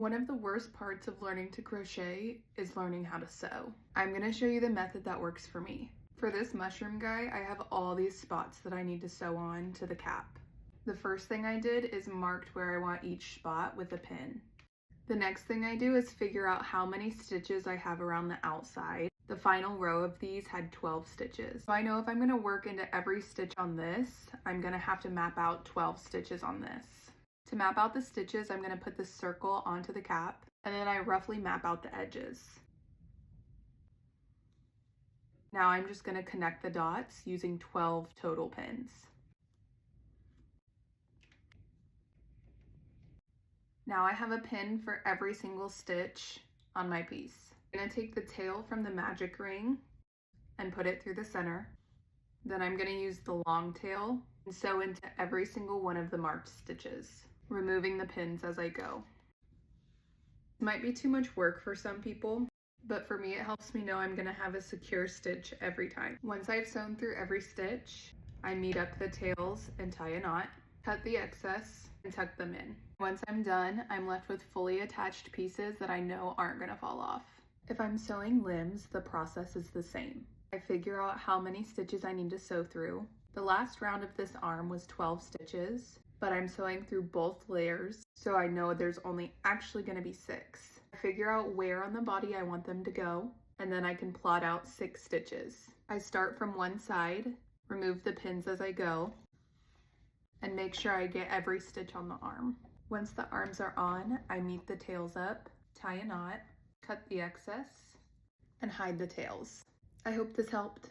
One of the worst parts of learning to crochet is learning how to sew. I'm going to show you the method that works for me. For this mushroom guy, I have all these spots that I need to sew on to the cap. The first thing I did is marked where I want each spot with a pin. The next thing I do is figure out how many stitches I have around the outside. The final row of these had 12 stitches. So I know if I'm going to work into every stitch on this, I'm going to have to map out 12 stitches on this. To map out the stitches, I'm going to put this circle onto the cap, and then I roughly map out the edges. Now I'm just going to connect the dots using 12 total pins. Now I have a pin for every single stitch on my piece. I'm going to take the tail from the magic ring and put it through the center. Then I'm going to use the long tail and sew into every single one of the marked stitches, removing the pins as I go. It might be too much work for some people, but for me it helps me know I'm going to have a secure stitch every time. Once I've sewn through every stitch, I meet up the tails and tie a knot, cut the excess, and tuck them in. Once I'm done, I'm left with fully attached pieces that I know aren't going to fall off. If I'm sewing limbs, the process is the same. I figure out how many stitches I need to sew through. The last round of this arm was 12 stitches, but I'm sewing through both layers, so I know there's only actually going to be 6. I figure out where on the body I want them to go, and then I can plot out 6 stitches. I start from one side, remove the pins as I go, and make sure I get every stitch on the arm. Once the arms are on, I meet the tails up, tie a knot, cut the excess, and hide the tails. I hope this helped.